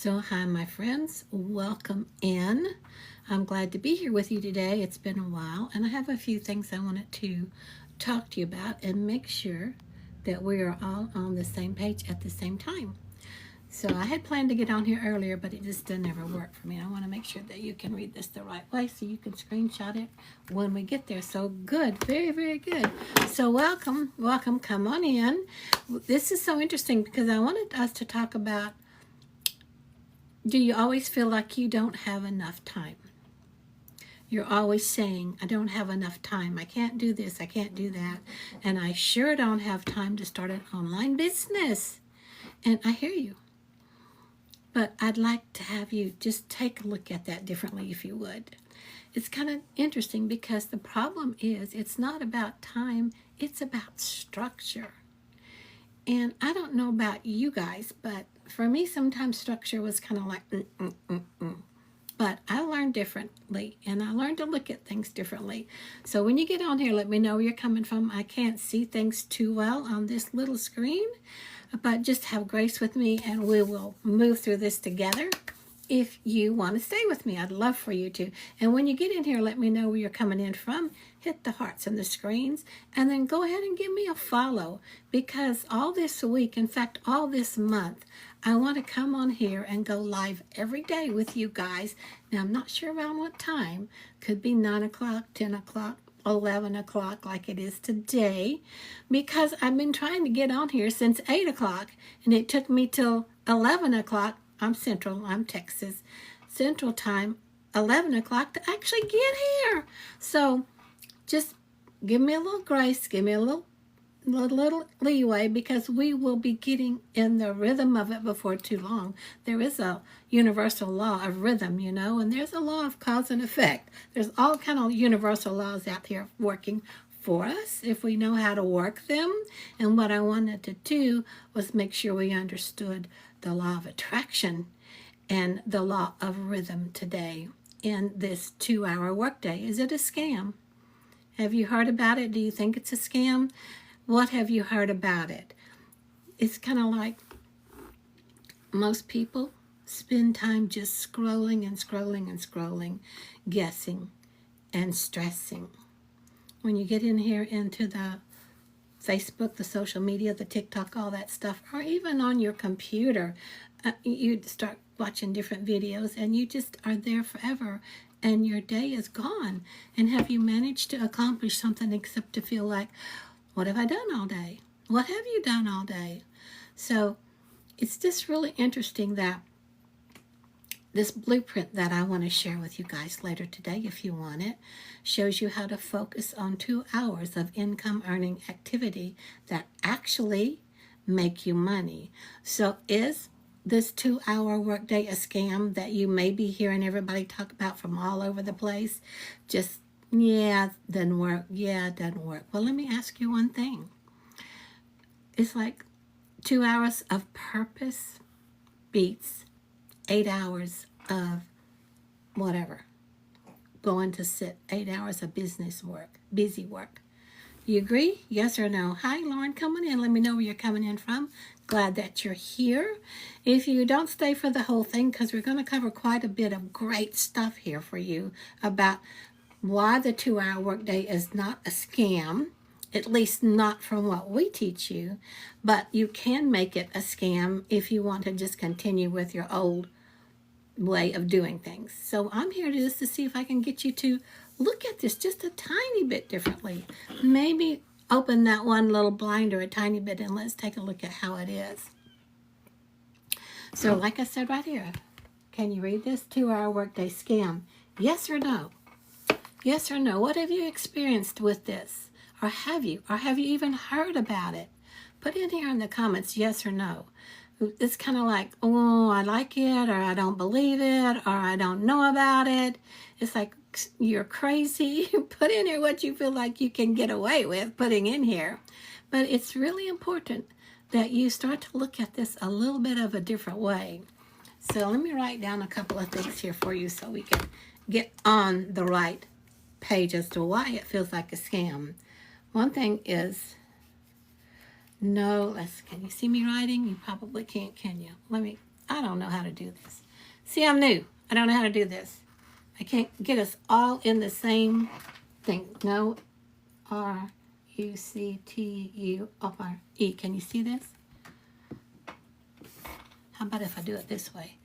So, hi, my friends. Welcome in. I'm glad to be here with you today. It's been a while, and I have a few things I wanted to talk to you about and make sure that we are all on the same page at the same time. So, I had planned to get on here earlier, but it just didn't ever work for me. I want to make sure that you can read this the right way so you can screenshot it when we get there. So, good. Very, very good. So, welcome. Come on in. This is so interesting because I wanted us to talk about, do you always feel like you don't have enough time? You're always saying, I don't have enough time. I can't do this. I can't do that. And I sure don't have time to start an online business. And I hear you. But I'd like to have you just take a look at that differently if you would. It's kind of interesting because the problem is it's not about time. It's about structure. And I don't know about you guys, but for me, sometimes structure was kind of like, But I learned differently, and I learned to look at things differently. So when you get on here, let me know where you're coming from. I can't see things too well on this little screen, but just have grace with me, and we will move through this together. If you want to stay with me, I'd love for you to. And when you get in here, let me know where you're coming in from. Hit the hearts and the screens, and then go ahead and give me a follow, because all this week, in fact, all this month, I want to come on here and go live every day with you guys. Now, I'm not sure around what time. Could be 9 o'clock, 10 o'clock, 11 o'clock like it is today, because I've been trying to get on here since 8 o'clock, and it took me till 11 o'clock. I'm Central, I'm Texas, Central Time, 11 o'clock to actually get here. So just give me a little grace, give me a little leeway, because we will be getting in the rhythm of it before too long. There is a universal law of rhythm, and there's a law of cause and effect. There's all kind of universal laws out here working for us if we know how to work them. And what I wanted to do was make sure we understood the law of attraction and the law of rhythm today in this 2-hour workday. Is it a scam? Have you heard about it? Do you think it's a scam? What have you heard about it? It's kind of like most people spend time just scrolling and scrolling and scrolling, guessing and stressing. When you get in here into the Facebook, the social media, the TikTok, all that stuff, or even on your computer, you start watching different videos and you just are there forever, and your day is gone. And have you managed to accomplish something except to feel like, what have I done all day? What have you done all day? So it's just really interesting that this blueprint that I want to share with you guys later today, if you want it, shows you how to focus on 2 hours of income earning activity that actually make you money. So is this 2-hour workday a scam that you may be hearing everybody talk about from all over the place? Just, yeah, it doesn't work. Yeah, it doesn't work. Well, let me ask you one thing. It's like 2 hours of purpose beats 8 hours of whatever. Going to sit 8 hours of business work, busy work. You agree? Yes or no? Hi, Lauren, coming in. Let me know where you're coming in from. Glad that you're here. If you don't stay for the whole thing, because we're going to cover quite a bit of great stuff here for you about why the 2-hour workday is not a scam, at least not from what we teach you, but you can make it a scam if you want to just continue with your old way of doing things. So I'm here just to see if I can get you to look at this just a tiny bit differently. Maybe open that one little blinder a tiny bit and let's take a look at how it is. So like I said right here, can you read this? 2-hour workday scam. Yes or no? Yes or no? What have you experienced with this? Or have you even heard about it? Put in here in the comments, yes or no. It's kind of like, oh, I like it, or I don't believe it, or I don't know about it. It's like, you're crazy. Put in here what you feel like you can get away with putting in here. But it's really important that you start to look at this a little bit of a different way. So let me write down a couple of things here for you so we can get on the right page as to why it feels like a scam. One thing is, no, can you see me writing? You probably can't, can you? Let me I don't know how to do this. See, I'm new. I don't know how to do this. I can't get us all in the same thing. No, R-U-C-T-U-R-E. Can you see this? How about if I do it this way?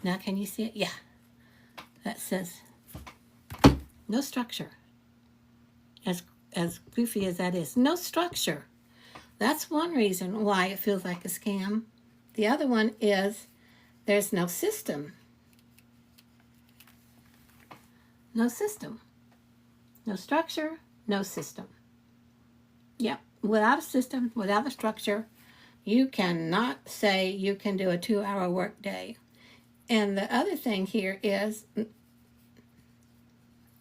Now, can you see it? Yeah. That says no structure. As goofy as that is, no structure. That's one reason why it feels like a scam. The other one is there's no system. No system. No structure, no system. Yep, without a system, without a structure, you cannot say you can do a 2-hour work day. And the other thing here is,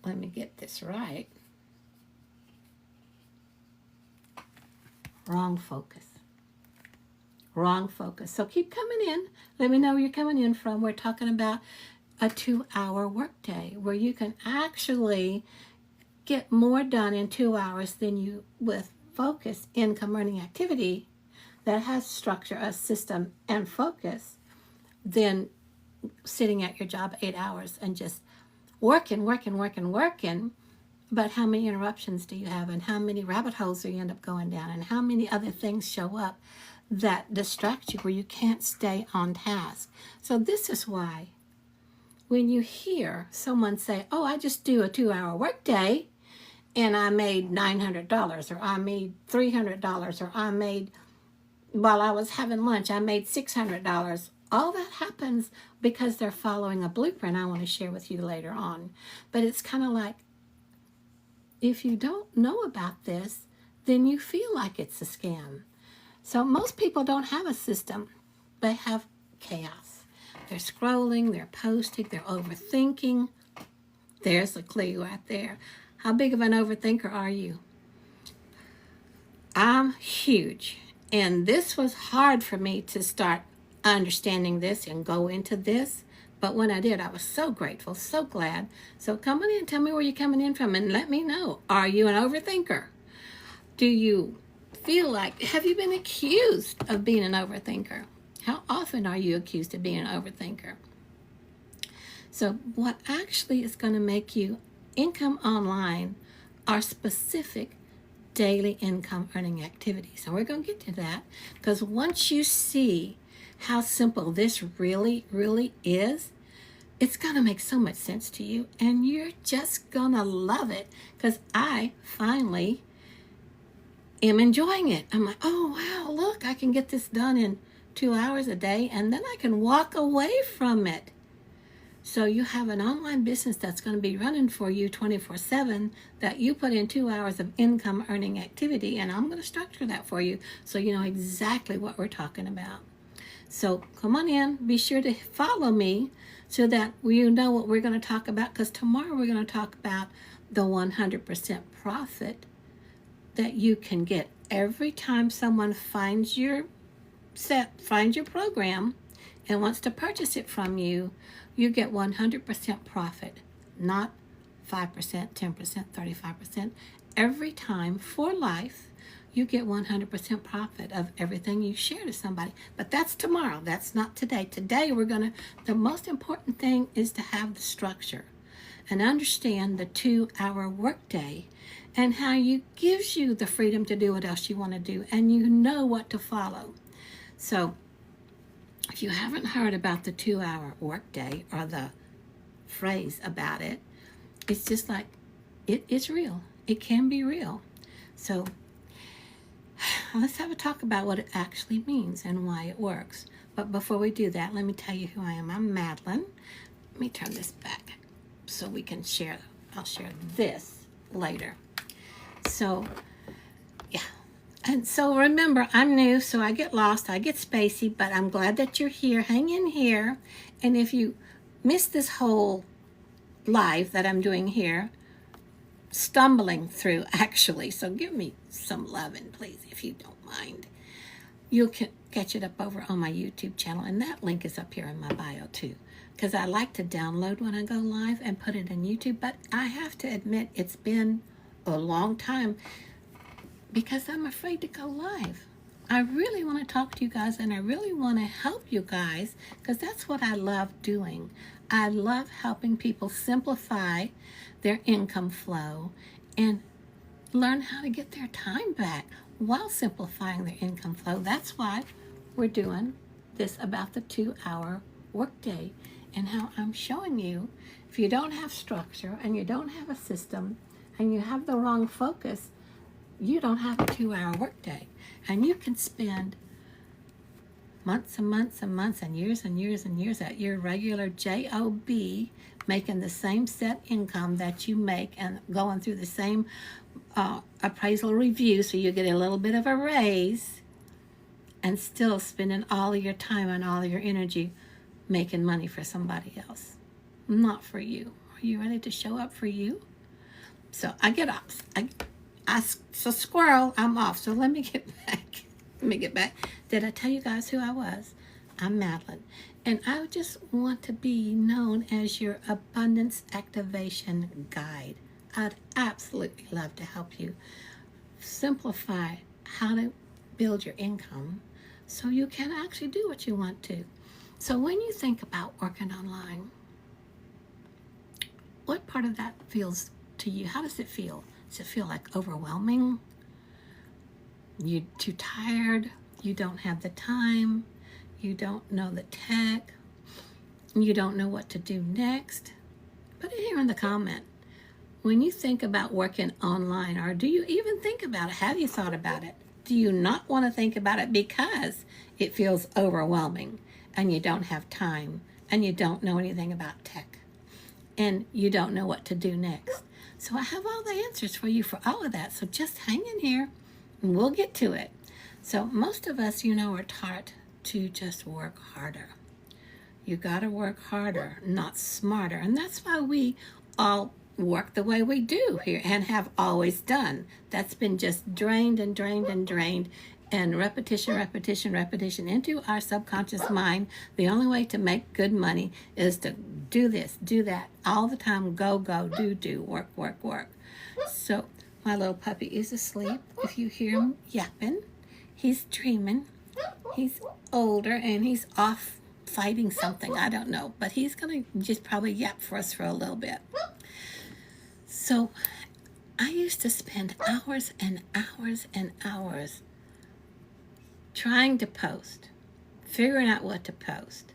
let me get this right. Wrong focus. Wrong focus. So keep coming in. Let me know where you're coming in from. We're talking about a 2-hour workday where you can actually get more done in 2 hours than you with focus income earning activity that has structure, a system, and focus than sitting at your job 8 hours and just working. But how many interruptions do you have, and how many rabbit holes do you end up going down, and how many other things show up that distract you where you can't stay on task? So this is why when you hear someone say, oh, I just do a 2-hour workday and I made $900, or I made $300, or I made, while I was having lunch, I made $600. All that happens because they're following a blueprint I want to share with you later on. But it's kind of like, if you don't know about this, then you feel like it's a scam. So most people don't have a system. They have chaos. They're scrolling, they're posting, they're overthinking. There's a clue right there. How big of an overthinker are you? I'm huge. And this was hard for me to start understanding this and go into this. But when I did, I was so grateful, so glad. So come on in, tell me where you're coming in from, and let me know. Are you an overthinker? Do you feel like, have you been accused of being an overthinker? How often are you accused of being an overthinker? So what actually is going to make you income online are specific daily income earning activities. And we're going to get to that, because once you see how simple this really is, it's going to make so much sense to you, and you're just going to love it, because I finally am enjoying it. I'm like, oh, wow, look, I can get this done in 2 hours a day, and then I can walk away from it. So you have an online business that's going to be running for you 24/7 that you put in 2 hours of income earning activity, and I'm going to structure that for you so you know exactly what we're talking about. So come on in, be sure to follow me so that you know what we're going to talk about, because tomorrow we're going to talk about the 100% profit that you can get every time someone finds your program and wants to purchase it from you. You get 100% profit, not 5%, 10%, 35%. Every time for life, you get 100% profit of everything you share to somebody. But that's tomorrow. That's not today. Today, the most important thing is to have the structure and understand the 2-hour workday and how it gives you the freedom to do what else you want to do, and you know what to follow. So if you haven't heard about the 2-hour workday or the phrase about it, it's just like, it's real. It can be real. So let's have a talk about what it actually means and why it works. But before we do that, let me tell you who I am. I'm Madeline. Let me turn this back so we can share. I'll share this later. So, yeah. And so remember, I'm new, so I get lost, I get spacey, but I'm glad that you're here. Hang in here. And if you miss this whole live that I'm doing here, stumbling through actually, so give me some loving, please, if you don't mind. You'll catch it up over on my YouTube channel, and that link is up here in my bio too, because I like to download when I go live and put it in YouTube. But I have to admit, it's been a long time because I'm afraid to go live I really want to talk to you guys, and I really want to help you guys, because that's what I love doing. I love helping people simplify their income flow and learn how to get their time back while simplifying their income flow. That's why we're doing this about the 2-hour workday, and how I'm showing you, if you don't have structure and you don't have a system and you have the wrong focus, you don't have a 2-hour workday. And you can spend months and months and months and years and years and years at your regular job, making the same set income that you make and going through the same appraisal review, so you get a little bit of a raise, and still spending all of your time and all of your energy making money for somebody else, not for you. Are you ready to show up for you? So I get off. So squirrel, I'm off. So let me get back. Did I tell you guys who I was? I'm Madeline. And I just want to be known as your abundance activation guide. I'd absolutely love to help you simplify how to build your income so you can actually do what you want to. So when you think about working online, what part of that feels to you? How does it feel? Does it feel like overwhelming? You're too tired? You don't have the time? You don't know the tech? You don't know what to do next? Put it here in the comment. When you think about working online, or do you even think about it? Have you thought about it? Do you not want to think about it because it feels overwhelming and you don't have time and you don't know anything about tech and you don't know what to do next? So I have all the answers for you for all of that. So just hang in here and we'll get to it. So most of us, are taught to just work harder. You got to work harder, not smarter. And that's why we all work the way we do here and have always done. That's been just drained and drained and drained, and repetition into our subconscious mind. The only way to make good money is to do this, do that, all the time, go, do, work. So my little puppy is asleep. If you hear him yapping, he's dreaming. He's older and he's off fighting something, I don't know, but he's gonna just probably yap for us for a little bit. So I used to spend hours and hours and hours trying to post, figuring out what to post,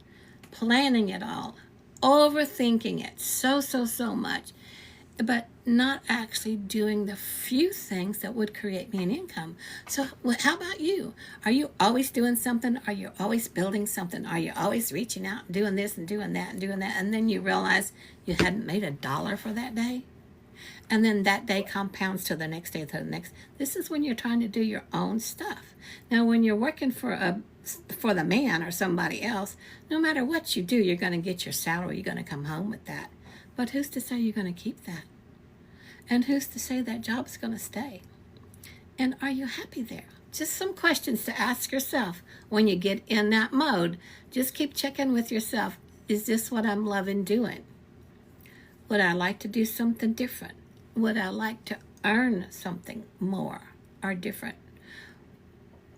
planning it all, overthinking it so much, but not actually doing the few things that would create me an income. So how about you? Are you always doing something? Are you always building something? Are you always reaching out, doing this and doing that and doing that, and then you realize you hadn't made $1 for that day? And then that day compounds to the next day, to the next. This is when you're trying to do your own stuff. Now, when you're working for the man or somebody else, no matter what you do, you're going to get your salary. You're going to come home with that. But who's to say you're going to keep that? And who's to say that job's going to stay? And are you happy there? Just some questions to ask yourself when you get in that mode. Just keep checking with yourself. Is this what I'm loving doing? Would I like to do something different? Would I like to earn something more or different?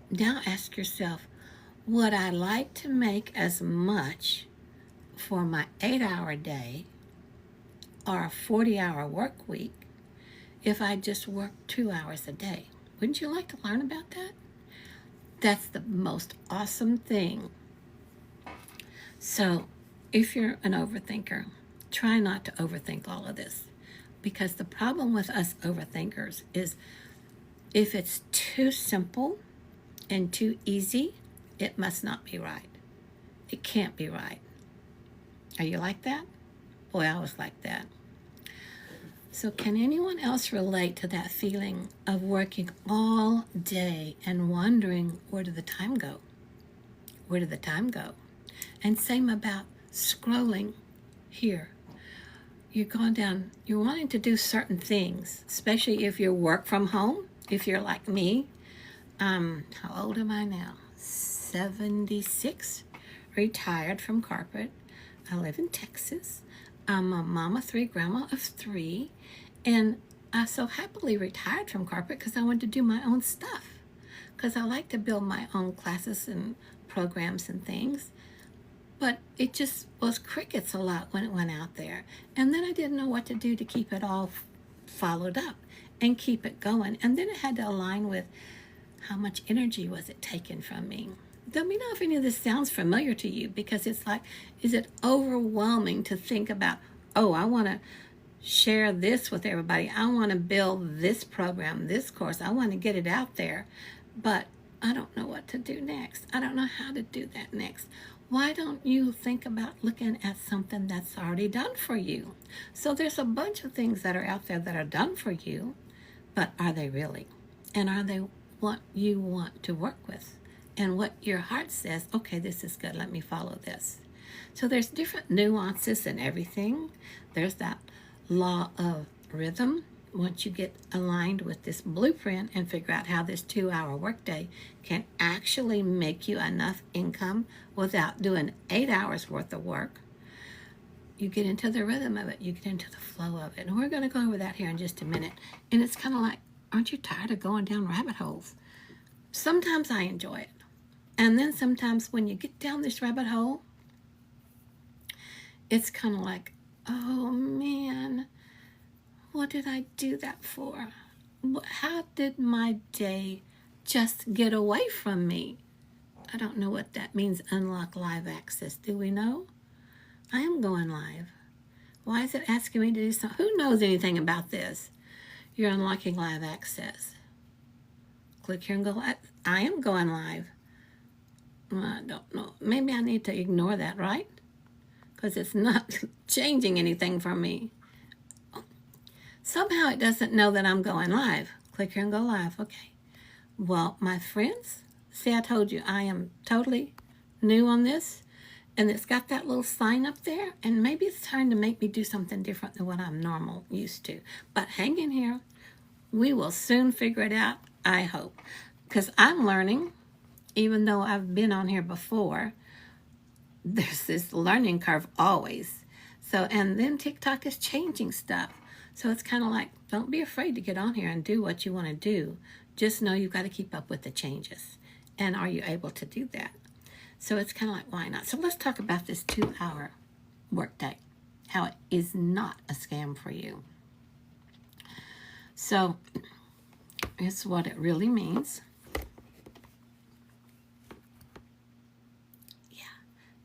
Now ask yourself, would I like to make as much for my 8-hour day or a 40-hour work week if I just worked 2 hours a day? Wouldn't you like to learn about that? That's the most awesome thing. So if you're an overthinker, try not to overthink all of this. Because the problem with us overthinkers is if it's too simple and too easy, it must not be right. It can't be right. Are you like that? Boy, I was like that. So can anyone else relate to that feeling of working all day and wondering, where did the time go? Where did the time go? And same about scrolling here. You're going down, you're wanting to do certain things, especially if you work from home, if you're like me. How old am I now? 76, retired from corporate. I live in Texas. I'm a mama 3, grandma of 3, and I so happily retired from corporate because I wanted to do my own stuff. because I like to build my own classes and programs and things. But it just was crickets a lot when it went out there. And then I didn't know what to do to keep it all followed up and keep it going. And then it had to align with how much energy was it taking from me. Let me know if any of this sounds familiar to you, because it's like, is it overwhelming to think about, oh, I want to share this with everybody. I want to build this program, this course. I want to get it out there, but I don't know what to do next. I don't know how to do that next. Why don't you think about looking at something that's already done for you? So there's a bunch of things that are out there that are done for you, but are they really? And are they what you want to work with? And what your heart says, okay, this is good, let me follow this. So there's different nuances in everything. There's that law of rhythm. Once you get aligned with this blueprint and figure out how this 2-hour workday can actually make you enough income without doing 8 hours worth of work, you get into the rhythm of it, you get into the flow of it. And we're going to go over that here in just a minute. And it's kind of like, aren't you tired of going down rabbit holes? Sometimes I enjoy it. And then sometimes when you get down this rabbit hole, it's kind of like, oh man, what did I do that for? How did my day just get away from me? I don't know what that means, unlock live access. Do we know? I am going live. Why is it asking me to do something? Who knows anything about this? You're unlocking live access. Click here and go. I am going live. I don't know. Maybe I need to ignore that, right? Because it's not changing anything for me. Somehow it doesn't know that I'm going live. Click here and go live. Okay. Well, my friends, see, I told you I am totally new on this. And it's got that little sign up there. And maybe it's time to make me do something different than what I'm normal used to. But hang in here. We will soon figure it out, I hope. Because I'm learning, even though I've been on here before, there's this learning curve always. So, and then TikTok is changing stuff. So it's kind of like, don't be afraid to get on here and do what you want to do. Just know you've got to keep up with the changes. And are you able to do that? So it's kind of like, why not? So let's talk about this 2-hour workday, how it is not a scam for you. So it's what it really means. Yeah,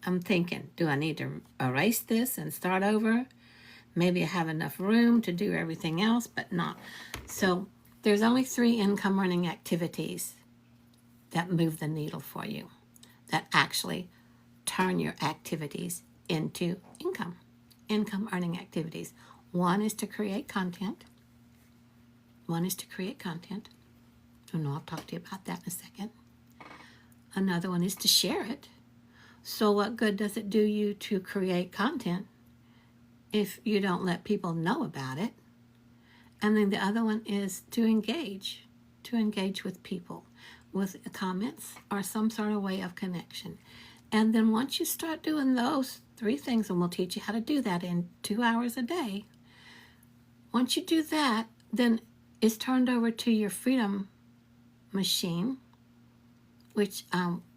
I'm thinking, do I need to erase this and start over? Maybe I have enough room to do everything else, but not. So there's only 3 income earning activities that move the needle for you, that actually turn your activities into income earning activities. One is to create content. And I'll talk to you about that in a second. Another one is to share it. So what good does it do you to create content if you don't let people know about it? And then the other one is to engage with people with comments or some sort of way of connection. And then once you start doing those 3 things, and we'll teach you how to do that in 2 hours a day, once you do that, then it's turned over to your freedom machine, which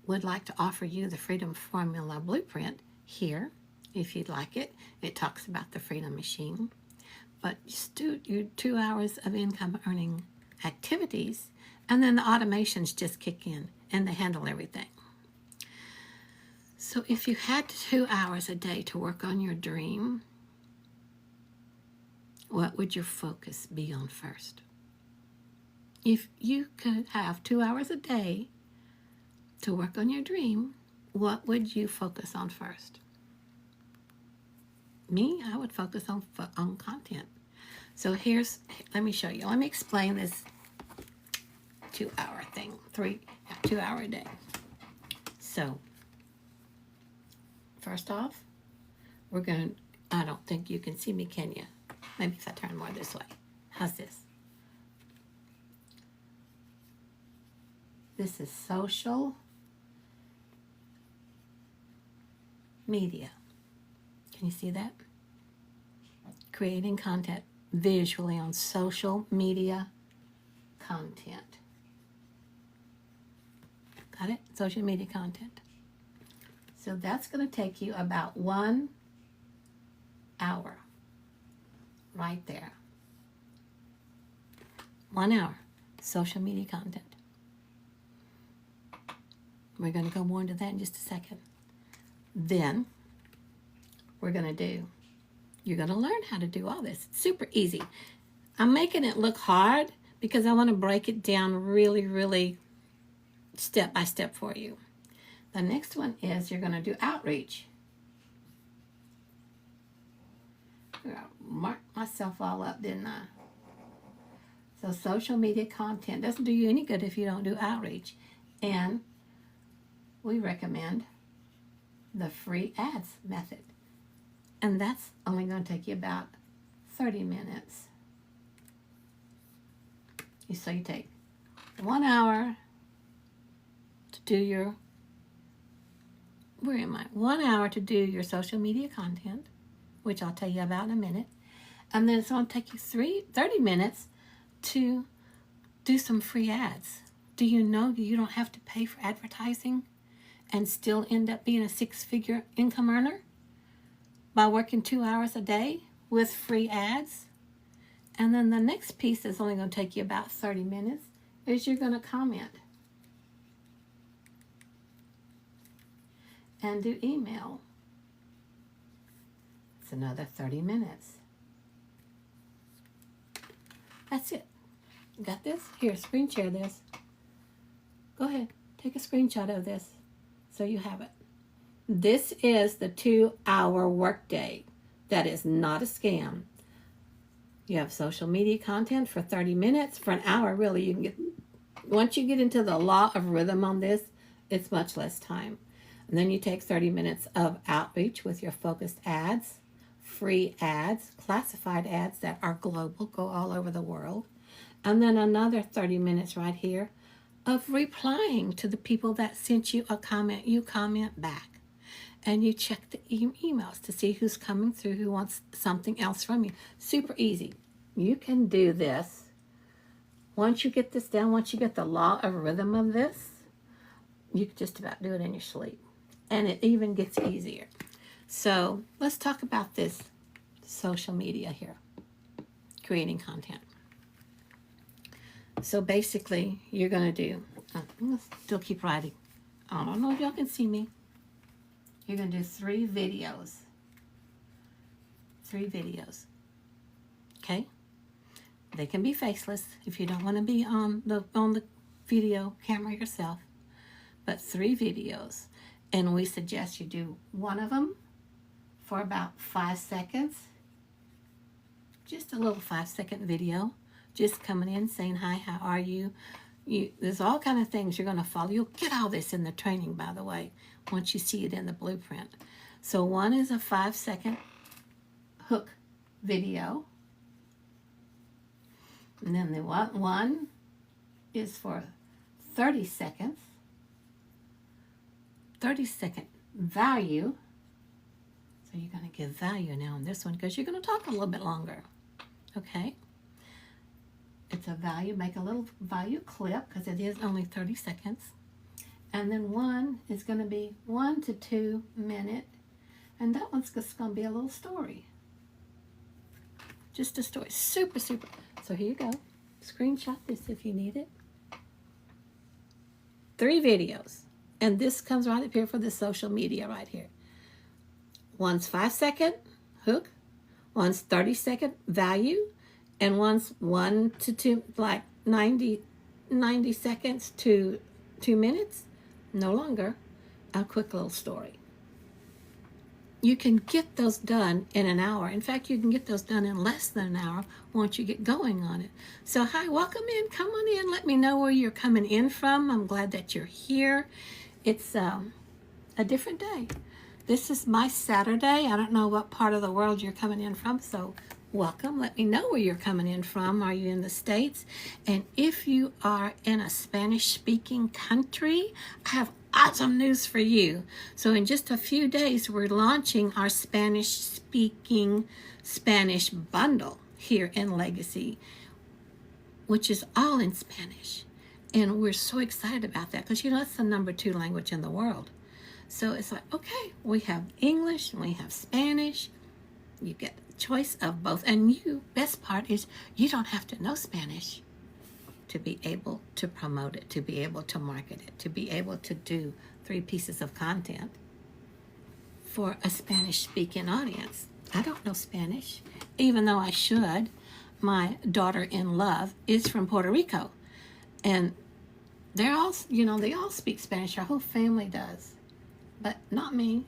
would like to offer you the Freedom Formula Blueprint here, if you'd like it. It talks about the Freedom Machine. But just do your 2 hours of income earning activities, and then the automations just kick in and they handle everything. So if you had 2 hours a day to work on your dream, what would your focus be on first? If you could have 2 hours a day to work on your dream, what would you focus on first? Me, I would focus on content. So let me show you. Let me explain this 2-hour thing. 2 hour a day. So, first off, I don't think you can see me, can you? Maybe if I turn more this way. How's this? This is social media. Can you see that? Creating content visually on social media content. Got it? Social media content. So that's going to take you about 1 hour right there. 1 hour. Social media content. We're going to go more into that in just a second. Then we're going to you're going to learn how to do all this. It's super easy. I'm making it look hard because I want to break it down really, really step by step for you. The next one is you're going to do outreach. I marked myself all up, didn't I? So social media content doesn't do you any good if you don't do outreach. And we recommend the free ads method. And that's only going to take you about 30 minutes. So you take 1 hour to do your, 1 hour to do your social media content, which I'll tell you about in a minute. And then it's going to take you 30 minutes to do some free ads. Do you know you don't have to pay for advertising and still end up being a 6-figure income earner by working 2 hours a day with free ads? And then the next piece that's only going to take you about 30 minutes is you're going to comment and do email. It's another 30 minutes. That's it. Got this? Here, screen share this. Go ahead, take a screenshot of this so you have it. This is the 2-hour workday. That is not a scam. You have social media content for 30 minutes. For an hour, really, you can get, once you get into the law of rhythm on this, it's much less time. And then you take 30 minutes of outreach with your focused ads, free ads, classified ads that are global, go all over the world. And then another 30 minutes right here of replying to the people that sent you a comment. You comment back. And you check the emails to see who's coming through, who wants something else from you. Super easy. You can do this. Once you get this down, once you get the law of rhythm of this, you can just about do it in your sleep. And it even gets easier. So let's talk about this social media here. Creating content. So basically, you're going to do, I'm going to still keep writing. I don't know if y'all can see me. You're going to do 3 videos. 3 videos. Okay? They can be faceless if you don't want to be on the video camera yourself. But 3 videos. And we suggest you do one of them for about 5 seconds. Just a little 5-second video. Just coming in saying, hi, how are you? There's all kind of things you're going to follow. You'll get all this in the training, by the way, once you see it in the blueprint. So one is a 5-second hook video. And then the one is for 30 seconds. 30-second value. So you're going to give value now on this one because you're going to talk a little bit longer. Okay? It's a value, make a little value clip because it is only 30 seconds. And then one is going to be 1 to 2 minute. And that one's just going to be a little story. Just a story. Super, super. So here you go. Screenshot this if you need it. 3 videos. And this comes right up here for the social media right here. One's 5-second hook. One's 30-second value. And one's 1 to 2, like 90 seconds to 2 minutes. No longer. A quick little story. You can get those done in an hour. In fact, you can get those done in less than an hour once you get going on it. So, hi, welcome in. Come on in. Let me know where you're coming in from. I'm glad that you're here. It's a different day. This is my Saturday. I don't know what part of the world you're coming in from, so welcome. Let me know where you're coming in from. Are you in the States? And if you are in a Spanish-speaking country, I have awesome news for you. So in just a few days, we're launching our Spanish-speaking Spanish bundle here in Legacy, which is all in Spanish. And we're so excited about that because, it's the number 2 language in the world. So it's like, okay, we have English and we have Spanish. You get a choice of both. And best part is you don't have to know Spanish to be able to promote it, to be able to market it, to be able to do 3 pieces of content for a Spanish-speaking audience. I don't know Spanish, even though I should. My daughter-in-law is from Puerto Rico, and they're all, they all speak Spanish. Our whole family does, but not me.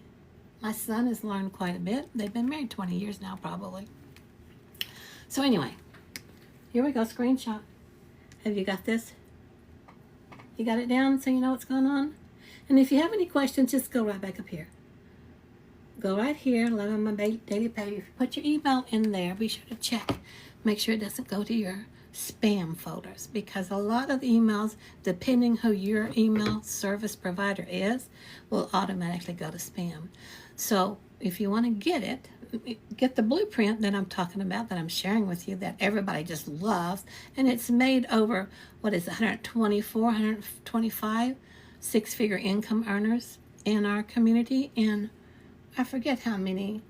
My son has learned quite a bit. They've been married 20 years now, probably. So anyway, here we go, screenshot. Have you got this? You got it down so you know what's going on? And if you have any questions, just go right back up here. Go right here, Love on My Daily Page. If you put your email in there, be sure to check. Make sure it doesn't go to your spam folders, because a lot of emails, depending who your email service provider is, will automatically go to spam. So if you want to get the blueprint that I'm talking about, that I'm sharing with you, that everybody just loves, and it's made over, 125 six-figure income earners in our community, and I forget how many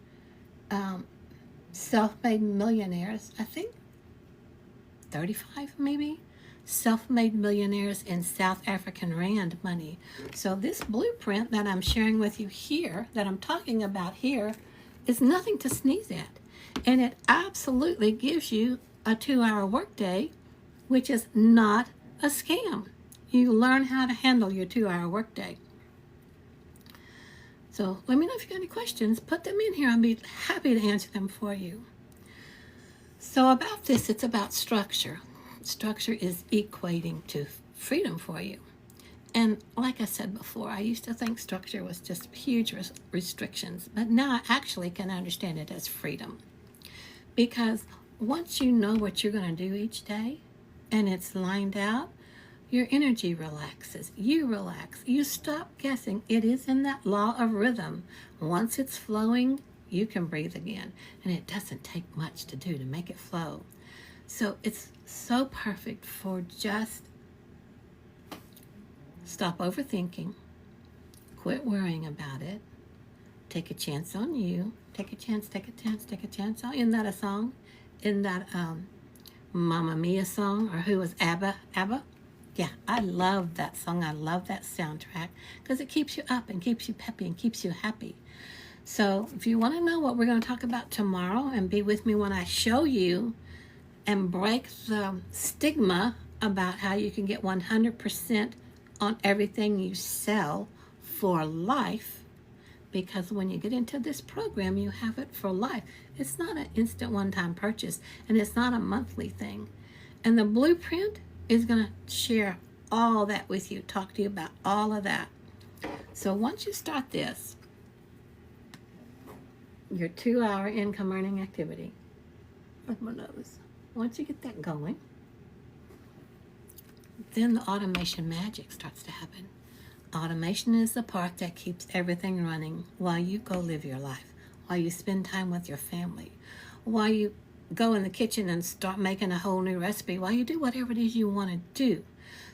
self-made millionaires, I think 35 maybe, self-made millionaires in South African Rand money. So this blueprint that I'm sharing with you here, that I'm talking about here, is nothing to sneeze at. And it absolutely gives you a 2-hour workday, which is not a scam. You learn how to handle your 2-hour workday. So let me know if you got any questions. Put them in here. I'll be happy to answer them for you. So about this, it's about structure. Structure is equating to freedom for you. And like I said before, I used to think structure was just huge restrictions, but now I actually can understand it as freedom. Because once you know what you're going to do each day and it's lined out, your energy relaxes. You relax. You stop guessing. It is in that law of rhythm. Once it's flowing, you can breathe again. And it doesn't take much to do to make it flow. So it's so perfect for just stop overthinking, quit worrying about it, take a chance on you, take a chance on, isn't that a song? Isn't that Mamma Mia song? Or who was ABBA? Yeah, I love that song. I love that soundtrack because it keeps you up and keeps you peppy and keeps you happy. So if you want to know what we're going to talk about tomorrow, and be with me when I show you and break the stigma about how you can get 100% on everything you sell for life, because when you get into this program, you have it for life. It's not an instant one-time purchase, and it's not a monthly thing. And the blueprint is going to share all that with you, talk to you about all of that. So once you start this, your 2-hour income earning activity, with my nose, once you get that going, then the automation magic starts to happen. Automation is the part that keeps everything running while you go live your life, while you spend time with your family, while you go in the kitchen and start making a whole new recipe, while you do whatever it is you want to do.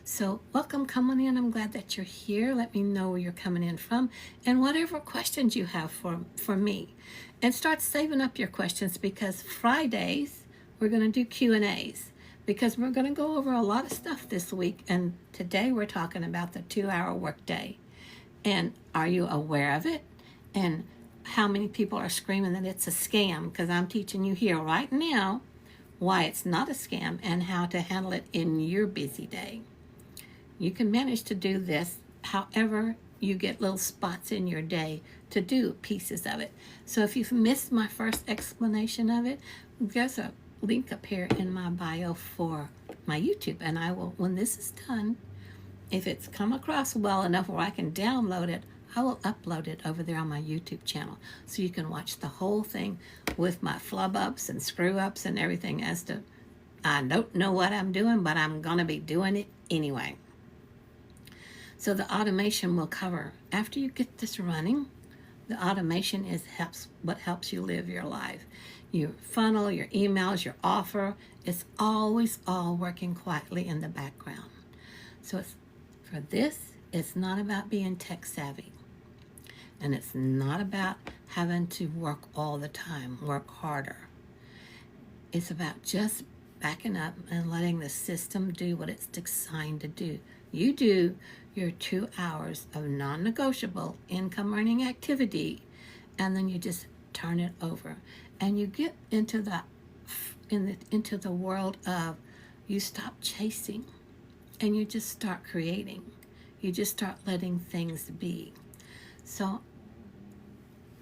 So welcome, come on in. I'm glad that you're here. Let me know where you're coming in from and whatever questions you have for me. And start saving up your questions, because Fridays we're going to do Q&As, because we're going to go over a lot of stuff this week. And today we're talking about the 2-hour workday. And are you aware of it? And how many people are screaming that it's a scam? Because I'm teaching you here right now why it's not a scam and how to handle it in your busy day. You can manage to do this however you get little spots in your day to do pieces of it. So if you've missed my first explanation of it, there's a link up here in my bio for my YouTube, and I will, when this is done, if it's come across well enough where I can download it, I will upload it over there on my YouTube channel, so you can watch the whole thing with my flub ups and screw ups and everything. As to, I don't know what I'm doing, but I'm gonna be doing it anyway. So the automation will cover, after you get this running, the automation is what helps you live your life. Your funnel, your emails, your offer, it's always all working quietly in the background. So it's not about being tech savvy. And it's not about having to work all the time, work harder. It's about just backing up and letting the system do what it's designed to do. You do your 2 hours of non-negotiable income earning activity, and then you just turn it over. And you get into into the world of, you stop chasing and you just start creating. You just start letting things be. So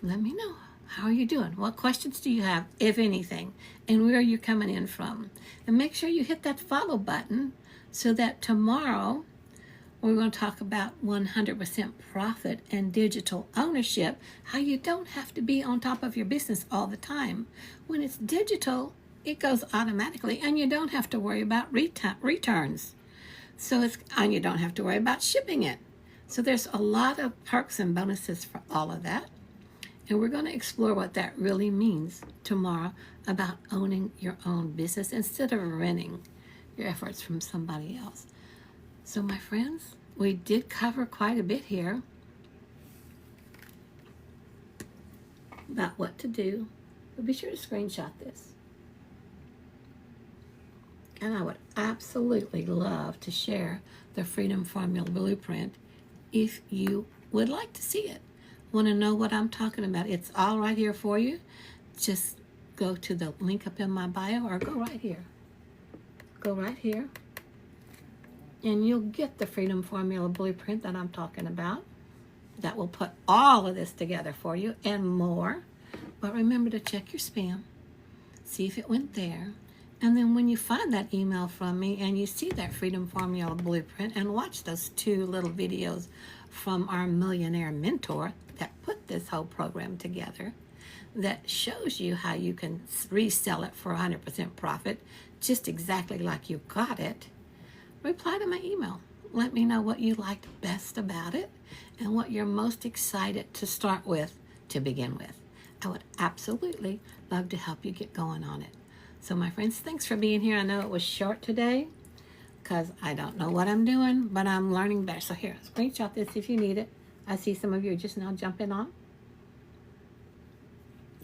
let me know. How are you doing? What questions do you have, if anything? And where are you coming in from? And make sure you hit that follow button so that tomorrow we're going to talk about 100% profit and digital ownership, how you don't have to be on top of your business all the time. When it's digital, it goes automatically, and you don't have to worry about returns. And you don't have to worry about shipping it. So there's a lot of perks and bonuses for all of that. And we're going to explore what that really means tomorrow about owning your own business instead of renting your efforts from somebody else. So my friends, we did cover quite a bit here about what to do. But be sure to screenshot this. And I would absolutely love to share the Freedom Formula Blueprint if you would like to see it. Want to know what I'm talking about? It's all right here for you. Just go to the link up in my bio, or go right here. Go right here. And you'll get the Freedom Formula Blueprint that I'm talking about. That will put all of this together for you and more. But remember to check your spam. See if it went there. And then when you find that email from me and you see that Freedom Formula Blueprint, and watch those 2 little videos from our millionaire mentor that put this whole program together, that shows you how you can resell it for 100% profit, just exactly like you got it, reply to my email. Let me know what you liked best about it and what you're most excited to start with to begin with. I would absolutely love to help you get going on it. So my friends, thanks for being here. I know it was short today because I don't know what I'm doing, but I'm learning better. So here, screenshot this if you need it. I see some of you are just now jumping on.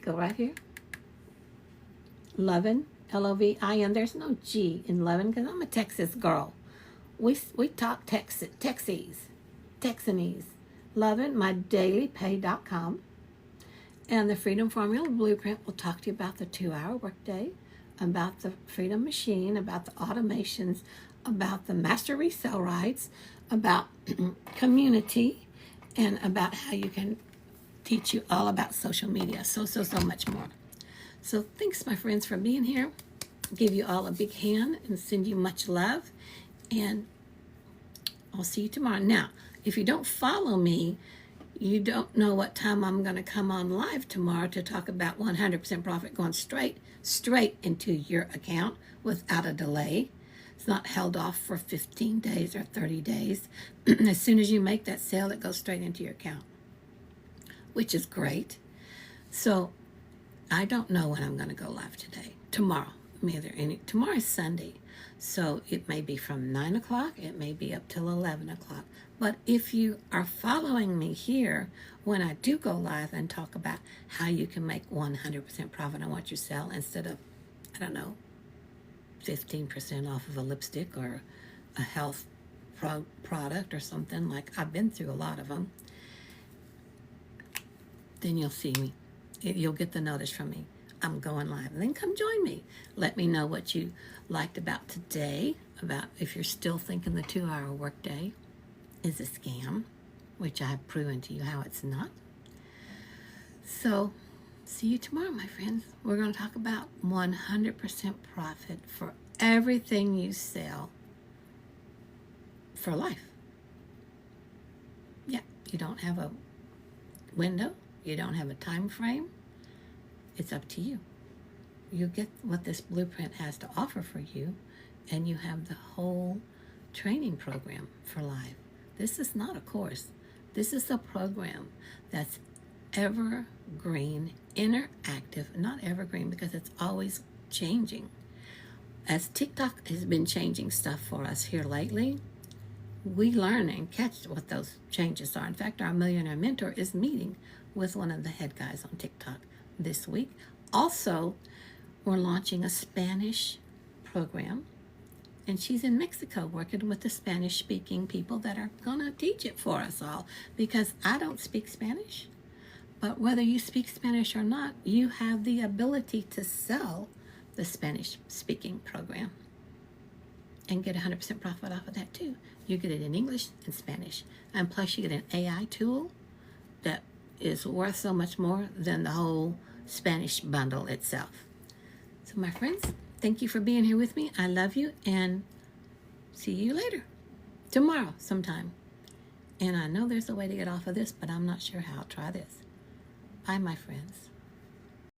Go right here. Lovin, L-O-V-I-N. There's no G in Lovin because I'm a Texas girl. We talk Texanese. Lovin, mydailypay.com. And the Freedom Formula Blueprint will talk to you about the 2-hour workday, about the Freedom Machine, about the automations, about the master resale rights, about community, and about how you can teach you all about social media. So much more. So thanks, my friends, for being here. Give you all a big hand and send you much love. And I'll see you tomorrow. Now, if you don't follow me, you don't know what time I'm going to come on live tomorrow to talk about 100% profit going straight into your account without a delay. It's not held off for 15 days or 30 days. As soon as you make that sale, it goes straight into your account, which is great. So I don't know when I'm going to go live today. Tomorrow. Tomorrow is Sunday. So it may be from 9 o'clock. It may be up till 11 o'clock. But if you are following me here, when I do go live and talk about how you can make 100% profit on what you sell instead of, 15% off of a lipstick or a health product or something, like I've been through a lot of them, then you'll see me. You'll get the notice from me. I'm going live. And then come join me. Let me know what you liked about today, about if you're still thinking the 2-hour workday is a scam, which I've proven to you how it's not. So see you tomorrow, my friends. We're going to talk about 100% profit for everything you sell for life. Yeah, you don't have a window. You don't have a time frame. It's up to you. You get what this blueprint has to offer for you, and you have the whole training program for life. This is not a course. This is a program that's evergreen, interactive, not evergreen because it's always changing. As TikTok has been changing stuff for us here lately, we learn and catch what those changes are. In fact, our millionaire mentor is meeting with one of the head guys on TikTok this week. Also, we're launching a Spanish program, and she's in Mexico working with the Spanish-speaking people that are going to teach it for us all, because I don't speak Spanish. But whether you speak Spanish or not, you have the ability to sell the Spanish-speaking program and get 100% profit off of that too. You get it in English and Spanish. And plus you get an AI tool that is worth so much more than the whole Spanish bundle itself. So my friends, thank you for being here with me. I love you, and see you later. Tomorrow sometime. And I know there's a way to get off of this, but I'm not sure how. Try this. Bye, my friends.